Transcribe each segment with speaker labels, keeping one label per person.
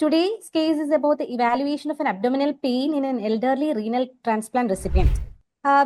Speaker 1: Today's case is about the evaluation of an abdominal pain in an elderly renal transplant recipient.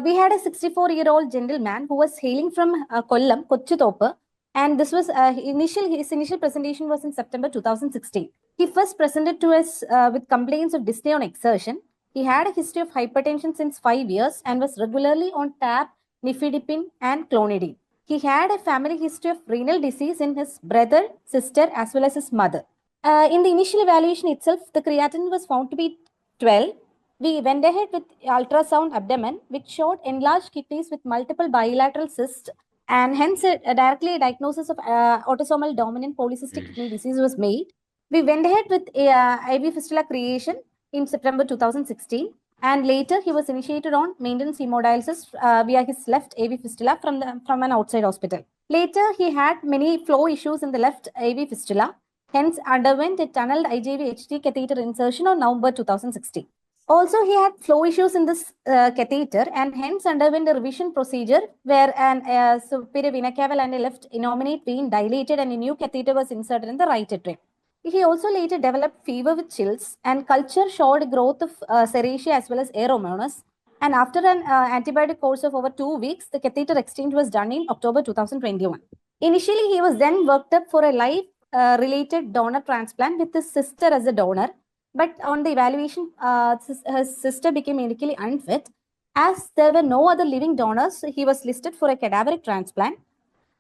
Speaker 1: We had a 64-year-old gentleman who was hailing from Kollam, Kochuthoppe, and this was his initial presentation was in September 2016. He first presented to us with complaints of dyspnea on exertion. He had a history of hypertension since 5 years and was regularly on TAP, nifedipine, and clonidine. He had a family history of renal disease in his brother, sister, as well as his mother. In the initial evaluation itself, the creatinine was found to be 12. We went ahead with ultrasound abdomen, which showed enlarged kidneys with multiple bilateral cysts, and hence directly a diagnosis of autosomal dominant polycystic kidney disease was made. We went ahead with IV fistula creation in September 2016, and later he was initiated on maintenance hemodialysis via his left AV fistula from an outside hospital. Later, he had many flow issues in the left AV fistula, hence underwent a tunneled IJV-HT catheter insertion on November 2016. Also, he had flow issues in this catheter and hence underwent a revision procedure where an superior vena cava and a left innominate vein dilated and a new catheter was inserted in the right atrium. He also later developed fever with chills, and culture showed growth of serratia as well as aeromonas. And after an antibiotic course of over 2 weeks, the catheter exchange was done in October 2021. Initially, he was then worked up for a live related donor transplant with his sister as a donor. But on the evaluation, his sister became medically unfit. As there were no other living donors, he was listed for a cadaveric transplant.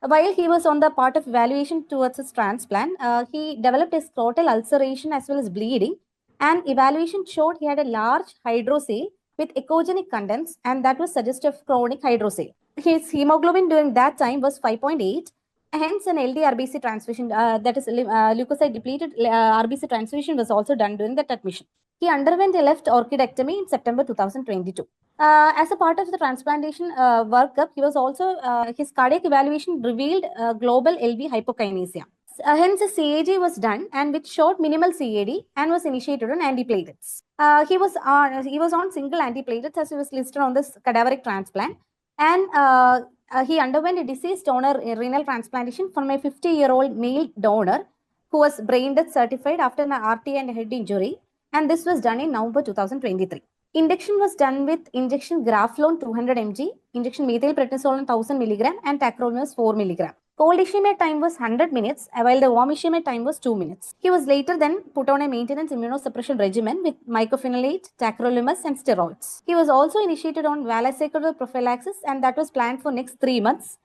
Speaker 1: While he was on the part of evaluation towards his transplant, he developed a scrotal ulceration as well as bleeding. And evaluation showed he had a large hydrocele with echogenic contents, and that was suggestive of chronic hydrocele. His hemoglobin during that time was 5.8. Hence, an LD RBC transfusion, that is leukocyte depleted RBC transfusion, was also done during that admission. He underwent a left orchidectomy in September 2022. As a part of the transplantation workup, he was also his cardiac evaluation revealed global LV hypokinesia. Hence, a CAG was done, and which showed minimal CAD and was initiated on antiplatelets. He was on single antiplatelets as he was listed on this cadaveric transplant, and he underwent a deceased donor renal transplantation from a 50-year-old male donor who was brain death certified after an RT and head injury, and this was done in November 2023. Induction was done with injection graflone 200 mg, injection methylprednisolone 1000 mg, and tacrolimus 4 mg. Cold ischemia time was 100 minutes, while the warm ischemia time was 2 minutes. He was later then put on a maintenance immunosuppression regimen with mycophenolate, tacrolimus, and steroids. He was also initiated on valacyclovir prophylaxis, and that was planned for next 3 months,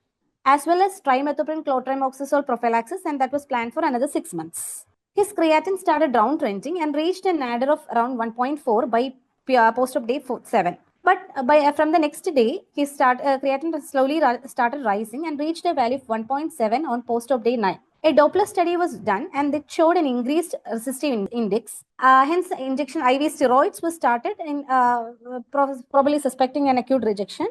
Speaker 1: as well as trimethoprim clotrimazole prophylaxis, and that was planned for another 6 months. His creatine started down trending and reached a nadir of around 1.4 by post-op day 7. But from the next day, his creatine slowly started rising and reached a value of 1.7 on post-op day 9. A Doppler study was done, and it showed an increased resistive index. Hence, injection IV steroids was started, in probably suspecting an acute rejection,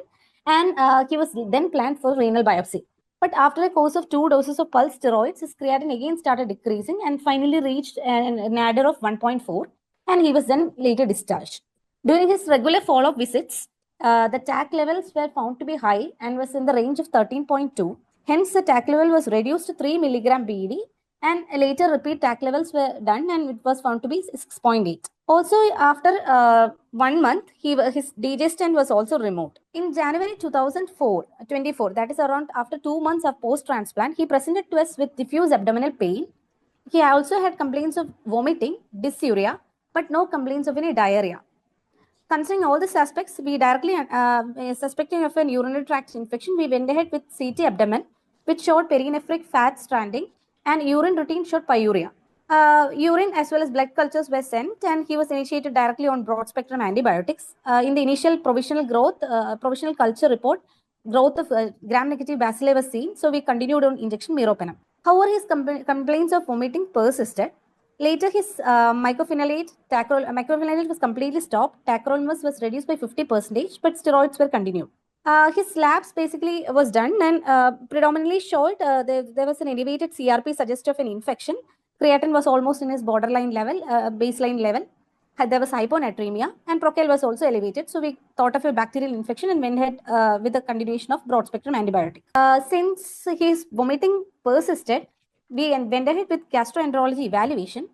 Speaker 1: and he was then planned for renal biopsy. But after a course of 2 doses of pulse steroids, his creatine again started decreasing and finally reached a nadir of 1.4, and he was then later discharged. During his regular follow-up visits, the TAC levels were found to be high and was in the range of 13.2. Hence, the TAC level was reduced to 3 mg BED, and later repeat TAC levels were done, and it was found to be 6.8. Also, after 1 month, his DJ stent was also removed. In January 2024, that is around after 2 months of post-transplant, he presented to us with diffuse abdominal pain. He also had complaints of vomiting, dysuria, but no complaints of any diarrhea. Considering all these aspects, we directly suspecting of an urinary tract infection, we went ahead with CT abdomen, which showed perinephric fat stranding, and urine routine showed pyuria. Urine as well as blood cultures were sent, and he was initiated directly on broad spectrum antibiotics. In the initial provisional culture report, growth of gram-negative bacilli was seen, so we continued on injection meropenem. However, his complaints of vomiting persisted. Later, his mycophenolate was completely stopped. Tacrolimus was reduced by 50%, but steroids were continued. His labs basically was done, and predominantly showed there was an elevated CRP suggestive of an infection. Creatine was almost in his borderline level, baseline level. There was hyponatremia, and Procel was also elevated. So we thought of a bacterial infection and went ahead with the continuation of broad spectrum antibiotic. Since his vomiting persisted, we went ahead with gastroenterology evaluation.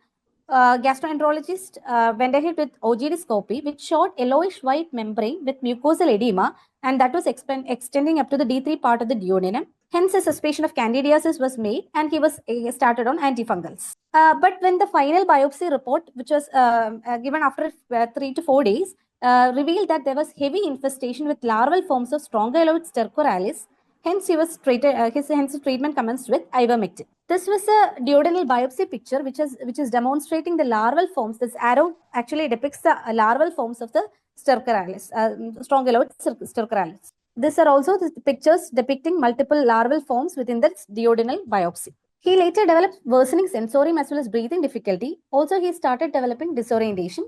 Speaker 1: gastroenterologist went ahead with OGD-scopy, which showed yellowish white membrane with mucosal edema, and that was extending up to the D3 part of the duodenum. Hence, a suspicion of candidiasis was made, and he was started on antifungals. But when the final biopsy report, which was given after 3 to 4 days, revealed that there was heavy infestation with larval forms of Strongyloides stercoralis. Hence, he was treated. Hence, treatment commenced with ivermectin. This was a duodenal biopsy picture, which is demonstrating the larval forms. This arrow actually depicts the larval forms of the stercoralis, Strongyloides stercoralis. These are also the pictures depicting multiple larval forms within the duodenal biopsy. He later developed worsening sensorium as well as breathing difficulty. Also, he started developing disorientation.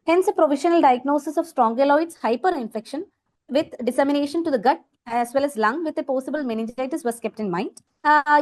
Speaker 1: Hence, a provisional diagnosis of Strongyloides hyperinfection with dissemination to the gut as well as lung with a possible meningitis was kept in mind.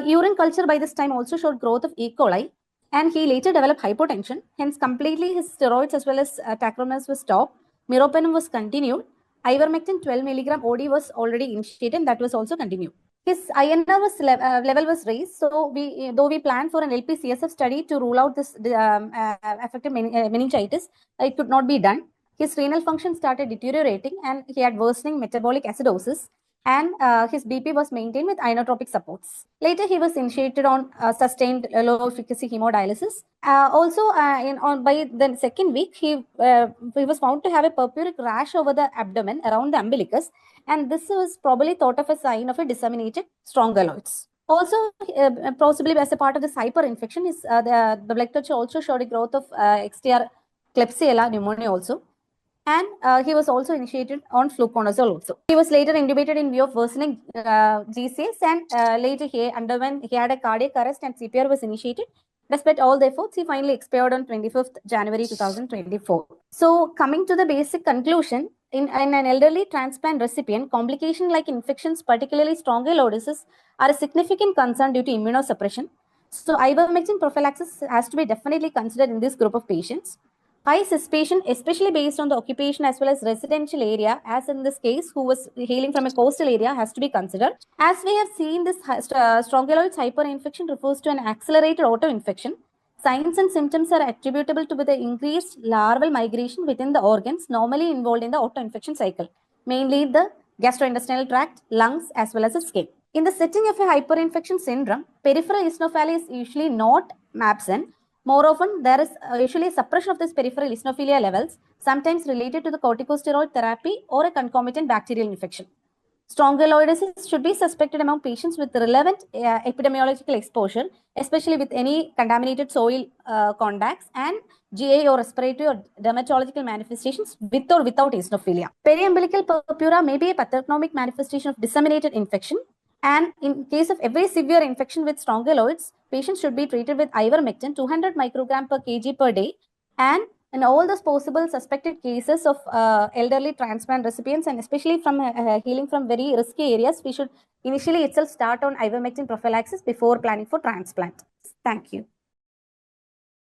Speaker 1: Urine culture by this time also showed growth of E. coli, and he later developed hypotension. Hence, completely his steroids as well as tacrolimus was stopped. Meropenem was continued. Ivermectin 12 milligram OD was already initiated, and that was also continued. His INR level was raised, so though we planned for an LPCSF study to rule out this affected meningitis, it could not be done. His renal function started deteriorating, and he had worsening metabolic acidosis, and his BP was maintained with inotropic supports. Later, he was initiated on sustained low-efficacy hemodialysis. By the second week, he was found to have a purpuric rash over the abdomen around the umbilicus, and this was probably thought of a sign of a disseminated strongyloids. Also, possibly as a part of this hyperinfection, the blood culture also showed a growth of XTR Klebsiella pneumonia also. And he was also initiated on fluconazole also. He was later intubated in view of worsening GCS, and later he had a cardiac arrest and CPR was initiated. Despite all the efforts, he finally expired on 25th January 2024. So coming to the basic conclusion, in an elderly transplant recipient, complication like infections, particularly strongyloidosis, are a significant concern due to immunosuppression. So ivermectin prophylaxis has to be definitely considered in this group of patients. High suspicion, especially based on the occupation as well as residential area, as in this case, who was hailing from a coastal area, has to be considered. As we have seen, this strongyloids hyperinfection refers to an accelerated autoinfection. Signs and symptoms are attributable to the increased larval migration within the organs normally involved in the autoinfection cycle, mainly the gastrointestinal tract, lungs, as well as the skin. In the setting of a hyperinfection syndrome, peripheral eosinophilia is usually not absent. More often, there is usually a suppression of this peripheral eosinophilia levels, sometimes related to the corticosteroid therapy or a concomitant bacterial infection. Strongyloidosis should be suspected among patients with relevant epidemiological exposure, especially with any contaminated soil contacts and GI or respiratory or dermatological manifestations with or without eosinophilia. Periumbilical purpura may be a pathognomic manifestation of disseminated infection. And in case of every severe infection with strongyloids, patients should be treated with ivermectin 200 microgram per kg per day. And in all those possible suspected cases of elderly transplant recipients, and especially from healing from very risky areas, we should initially itself start on ivermectin prophylaxis before planning for transplant. Thank you.